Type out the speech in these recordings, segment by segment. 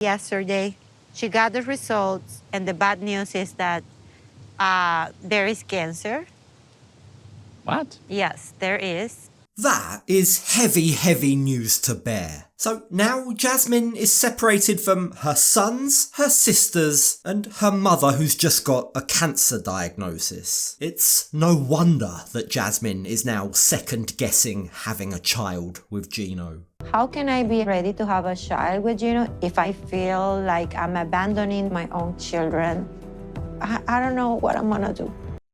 Yesterday, she got the results, and the bad news is that there is cancer. What? Yes, there is. That is heavy, heavy news to bear. So now Jasmine is separated from her sons, her sisters, and her mother who's just got a cancer diagnosis. It's no wonder that Jasmine is now second guessing having a child with Gino. How can I be ready to have a child with Gino if I feel like I'm abandoning my own children? I don't know what I'm gonna do.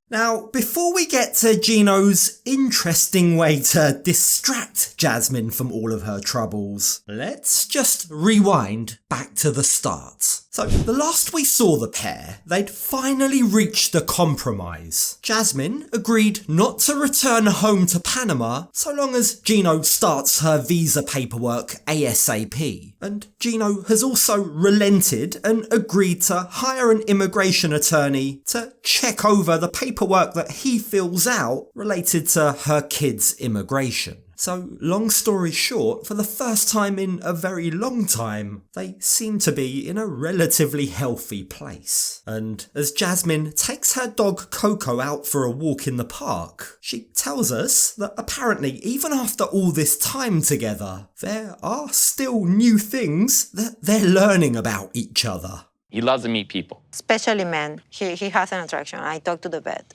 Now, before we get to Gino's interesting way to distract Jasmine from all of her troubles, let's just rewind back to the start. So, the last we saw the pair, they'd finally reached a compromise. Jasmine agreed not to return home to Panama so long as Gino starts her visa paperwork ASAP. And Gino has also relented and agreed to hire an immigration attorney to check over the paperwork that he fills out related to her kids' immigration. So, long story short, for the first time in a very long time, they seem to be in a relatively healthy place. And as Jasmine takes her dog Coco out for a walk in the park, she tells us that apparently even after all this time together, there are still new things that they're learning about each other. He loves to meet people. Especially men. He has an attraction. I talk to the vet.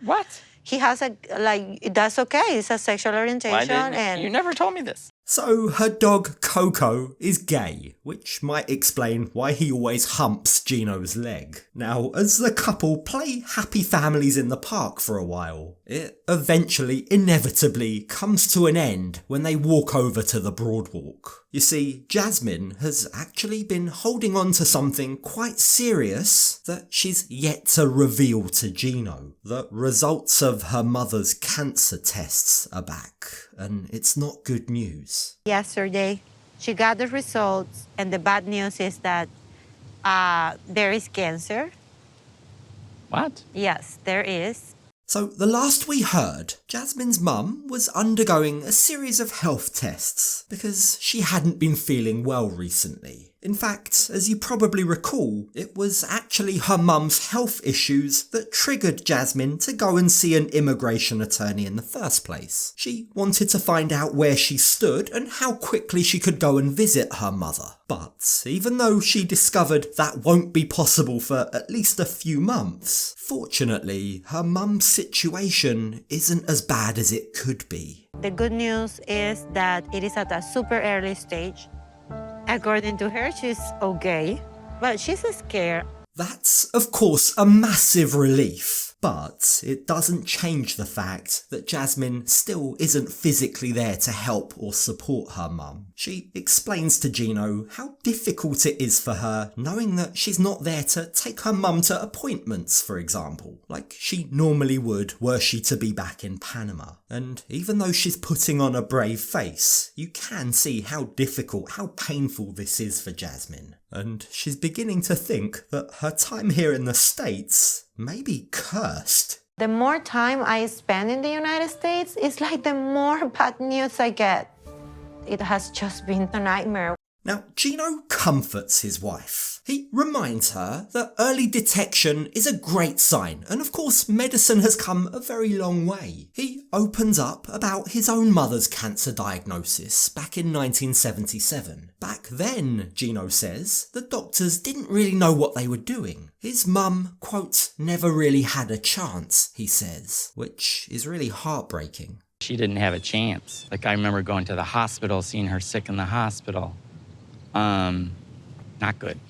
What? He has that's okay. It's a sexual orientation. You never told me this. So her dog Coco is gay, which might explain why he always humps Gino's leg. Now, as the couple play happy families in the park for a while, it eventually, inevitably, comes to an end when they walk over to the Broadwalk. You see, Jasmine has actually been holding on to something quite serious that she's yet to reveal to Gino. The results of her mother's cancer tests are back, and it's not good news. Yesterday, she got the results, and the bad news is that there is cancer. What? Yes, there is. So the last we heard, Jasmine's mum was undergoing a series of health tests because she hadn't been feeling well recently. In fact, as you probably recall, it was actually her mum's health issues that triggered Jasmine to go and see an immigration attorney in the first place. She wanted to find out where she stood and how quickly she could go and visit her mother. But even though she discovered that won't be possible for at least a few months, fortunately, her mum's situation isn't as bad as it could be. The good news is that it is at a super early stage. According to her, she's okay, but she's scared. That's, of course, a massive relief, but it doesn't change the fact that Jasmine still isn't physically there to help or support her mum. She explains to Gino how difficult it is for her knowing that she's not there to take her mum to appointments, for example, like she normally would were she to be back in Panama. And even though she's putting on a brave face, you can see how difficult, how painful this is for Jasmine. And she's beginning to think that her time here in the States may be cursed. The more time I spend in the United States, it's like the more bad news I get. It has just been a nightmare. Now, Gino comforts his wife. He reminds her that early detection is a great sign, and of course medicine has come a very long way. He opens up about his own mother's cancer diagnosis back in 1977. Back then, Gino says, the doctors didn't really know what they were doing. His mum, quote, never really had a chance, he says, which is really heartbreaking. She didn't have a chance. Like, I remember going to the hospital, seeing her sick in the hospital. Not good.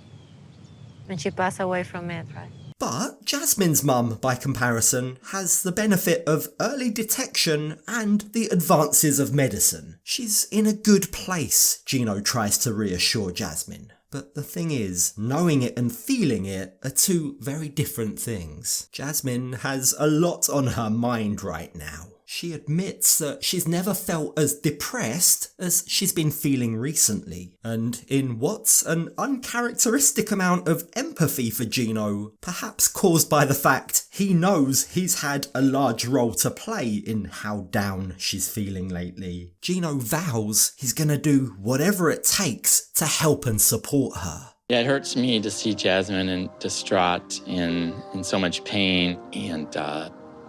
And she passed away from it, right? But Jasmine's mum, by comparison, has the benefit of early detection and the advances of medicine. She's in a good place, Gino tries to reassure Jasmine. But the thing is, knowing it and feeling it are two very different things. Jasmine has a lot on her mind right now. She admits that she's never felt as depressed as she's been feeling recently, and in what's an uncharacteristic amount of empathy for Gino, perhaps caused by the fact he knows he's had a large role to play in how down she's feeling lately. Gino vows he's gonna do whatever it takes to help and support her. Yeah, it hurts me to see Jasmine in distraught and in so much pain. And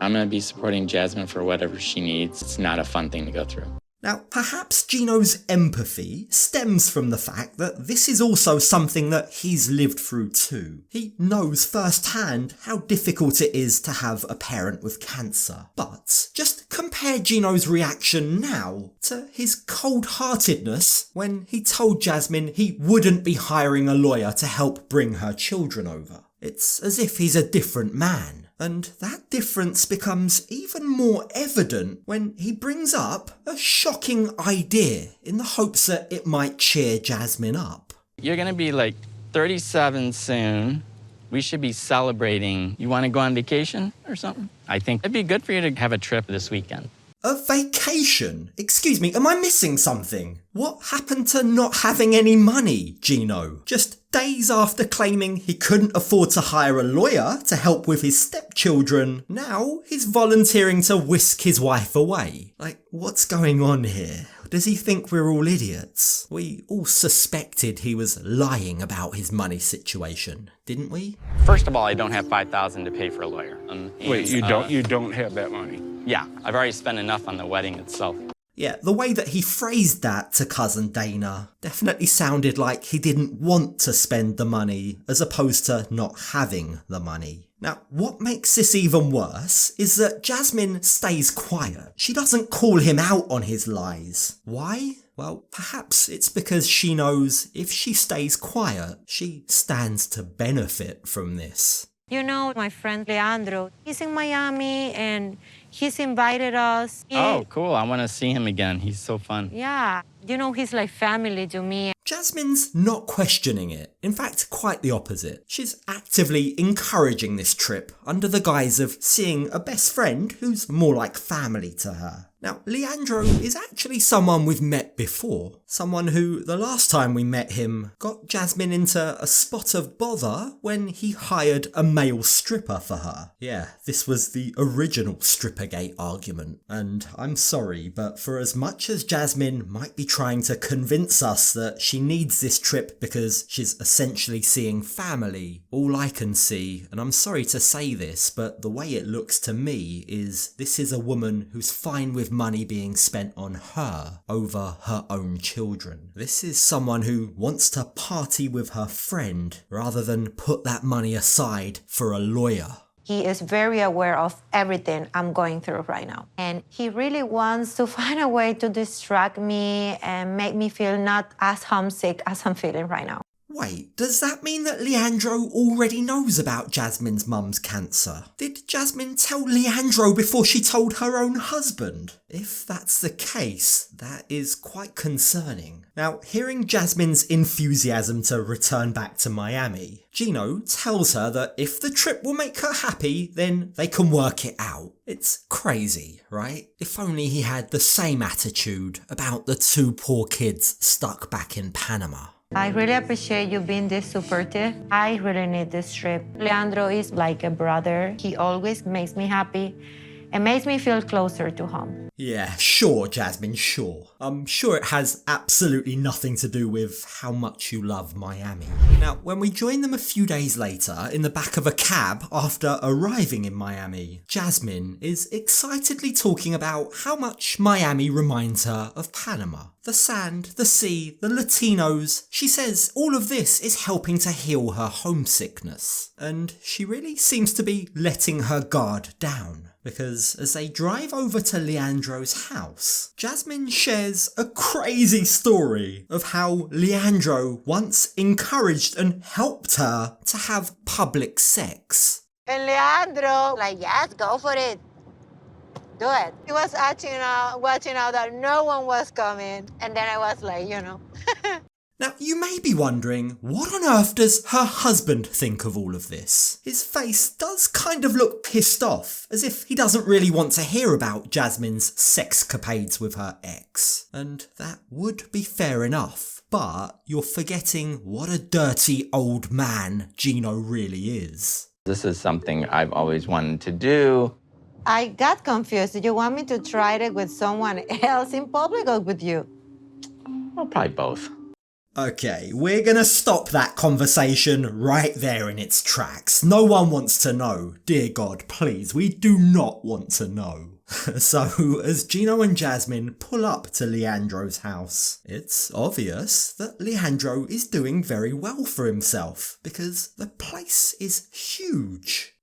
I'm going to be supporting Jasmine for whatever she needs. It's not a fun thing to go through. Now, perhaps Gino's empathy stems from the fact that this is also something that he's lived through too. He knows firsthand how difficult it is to have a parent with cancer. But just compare Gino's reaction now to his cold-heartedness when he told Jasmine he wouldn't be hiring a lawyer to help bring her children over. It's as if he's a different man. And that difference becomes even more evident when he brings up a shocking idea in the hopes that it might cheer Jasmine up. You're going to be like 37 soon. We should be celebrating. You want to go on vacation or something? I think it'd be good for you to have a trip this weekend. A vacation? Excuse me, am I missing something? What happened to not having any money, Gino? Just days after claiming he couldn't afford to hire a lawyer to help with his stepchildren, now he's volunteering to whisk his wife away. Like, what's going on here? Does he think we're all idiots? We all suspected he was lying about his money situation, didn't we? First of all, I don't have $5,000 to pay for a lawyer. Wait, you don't? You don't have that money? Yeah, I've already spent enough on the wedding itself. Yeah, the way that he phrased that to cousin Dana definitely sounded like he didn't want to spend the money as opposed to not having the money. Now, what makes this even worse is that Jasmine stays quiet. She doesn't call him out on his lies. Why? Well, perhaps it's because she knows if she stays quiet, she stands to benefit from this. You know, my friend Leandro, he's in Miami and he's invited us. Oh, cool. I want to see him again. He's so fun. Yeah, you know, he's like family to me. Jasmine's not questioning it. In fact, quite the opposite. She's actively encouraging this trip under the guise of seeing a best friend who's more like family to her. Now, Leandro is actually someone we've met before. Someone who, the last time we met him, got Jasmine into a spot of bother when he hired a male stripper for her. Yeah, this was the original Strippergate argument. And I'm sorry, but for as much as Jasmine might be trying to convince us that she needs this trip because she's essentially seeing family, all I can see, and I'm sorry to say this, but the way it looks to me is this is a woman who's fine with money being spent on her over her own children. This is someone who wants to party with her friend rather than put that money aside for a lawyer. He is very aware of everything I'm going through right now. And he really wants to find a way to distract me and make me feel not as homesick as I'm feeling right now. Wait, does that mean that Leandro already knows about Jasmine's mum's cancer? Did Jasmine tell Leandro before she told her own husband? If that's the case, that is quite concerning. Now, hearing Jasmine's enthusiasm to return back to Miami, Gino tells her that if the trip will make her happy, then they can work it out. It's crazy, right? If only he had the same attitude about the two poor kids stuck back in Panama. I really appreciate you being this supportive. I really need this trip. Leandro is like a brother. He always makes me happy and makes me feel closer to home. Yeah, sure, Jasmine, sure. I'm sure it has absolutely nothing to do with how much you love Miami. Now, when we join them a few days later in the back of a cab after arriving in Miami, Jasmine is excitedly talking about how much Miami reminds her of Panama. The sand, the sea, the Latinos. She says all of this is helping to heal her homesickness. And she really seems to be letting her guard down. Because as they drive over to Leandro's house, Jasmine shares a crazy story of how Leandro once encouraged and helped her to have public sex. And Leandro, like, yes, go for it. Do it. He was watching out that no one was coming. And then I was like, you know. Now, you may be wondering, what on earth does her husband think of all of this? His face does kind of look pissed off, as if he doesn't really want to hear about Jasmine's sexcapades with her ex. And that would be fair enough, but you're forgetting what a dirty old man Gino really is. This is something I've always wanted to do. I got confused. Did you want me to try it with someone else in public or with you? Well, probably both. Okay, we're gonna stop that conversation right there in its tracks. No one wants to know. Dear God, please, we do not want to know. So, as Gino and Jasmine pull up to Leandro's house, it's obvious that Leandro is doing very well for himself because the place is huge.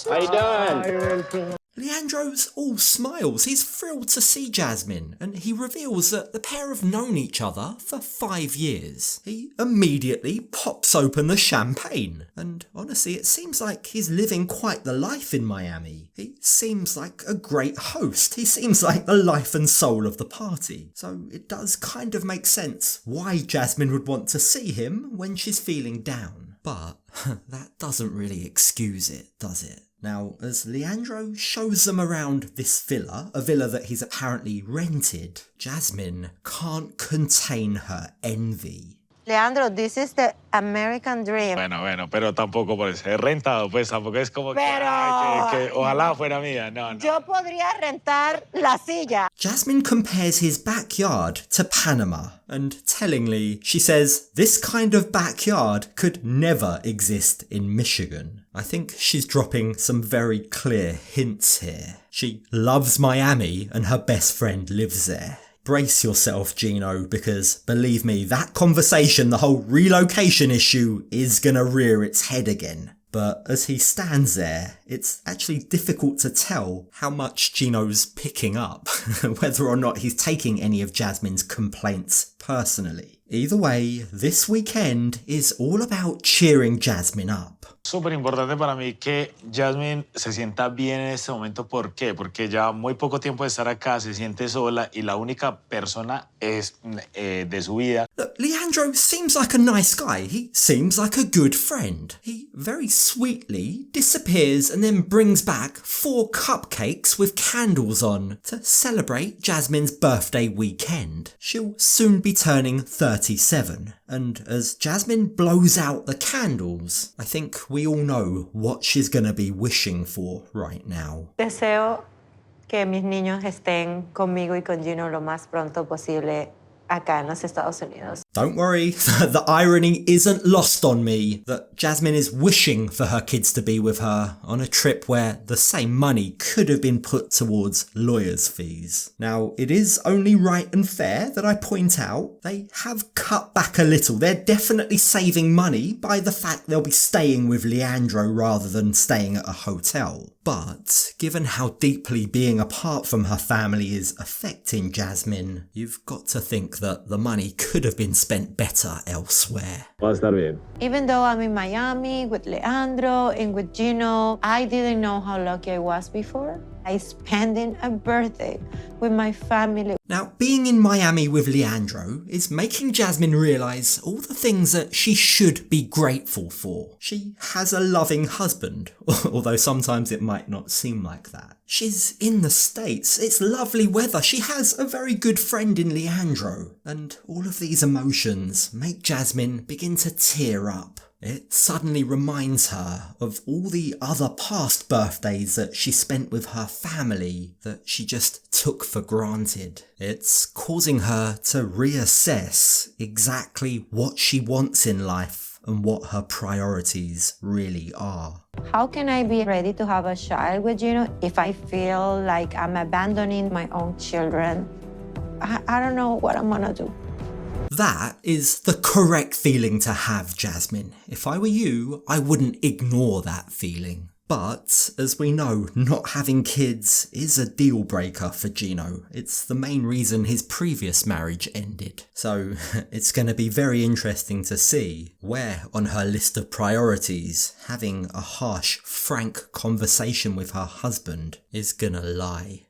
How you doing? Leandro's all smiles. He's thrilled to see Jasmine, and he reveals that the pair have known each other for 5 years. He immediately pops open the champagne, and honestly, it seems like he's living quite the life in Miami. He seems like a great host. He seems like the life and soul of the party. So it does kind of make sense why Jasmine would want to see him when she's feeling down. But that doesn't really excuse it, does it? Now, as Leandro shows them around this villa, a villa that he's apparently rented, Jasmine can't contain her envy. Leandro, this is the American dream. Bueno, pero tampoco por ser rentado, pues tampoco es como Pero- que ojalá fuera mía, no. Yo podría rentar la silla. Jasmine compares his backyard to Panama, and tellingly, she says this kind of backyard could never exist in Michigan. I think she's dropping some very clear hints here. She loves Miami and her best friend lives there. Brace yourself, Gino, because believe me, that conversation, the whole relocation issue, is gonna rear its head again. But as he stands there, it's actually difficult to tell how much Gino's picking up, whether or not he's taking any of Jasmine's complaints personally. Either way, this weekend is all about cheering Jasmine up. Súper importante para mí que Jasmine se sienta bien en este momento. ¿Por qué? Porque ya muy poco tiempo de estar acá, se siente sola y la única persona es de su vida. Look, Leandro seems like a nice guy. He seems like a good friend. He very sweetly disappears and then brings back 4 cupcakes with candles on to celebrate Jasmine's birthday weekend. She'll soon be turning 37, and as Jasmine blows out the candles, I think we all know what she's gonna be wishing for right now. Deseo que mis niños estén conmigo y con Gino lo más pronto posible acá en los Estados Unidos. Don't worry, the irony isn't lost on me that Jasmine is wishing for her kids to be with her on a trip where the same money could have been put towards lawyers' fees. Now, it is only right and fair that I point out they have cut back a little. They're definitely saving money by the fact they'll be staying with Leandro rather than staying at a hotel. But given how deeply being apart from her family is affecting Jasmine, you've got to think that the money could have been spent better elsewhere. Va a estar bien. Even though I'm in Miami with Leandro and with Gino, I didn't know how lucky I was before. I spending a birthday with my family. Now, being in Miami with Leandro is making Jasmine realise all the things that she should be grateful for. She has a loving husband, although sometimes it might not seem like that. She's in the States, it's lovely weather, she has a very good friend in Leandro, and all of these emotions make Jasmine begin to tear up. It suddenly reminds her of all the other past birthdays that she spent with her family that she just took for granted. It's causing her to reassess exactly what she wants in life and what her priorities really are. How can I be ready to have a child with Gino if I feel like I'm abandoning my own children? I don't know what I'm gonna do. That is the correct feeling to have, Jasmine. If I were you, I wouldn't ignore that feeling. But, as we know, not having kids is a deal breaker for Gino. It's the main reason his previous marriage ended. So, it's going to be very interesting to see where on her list of priorities having a harsh, frank conversation with her husband is gonna lie.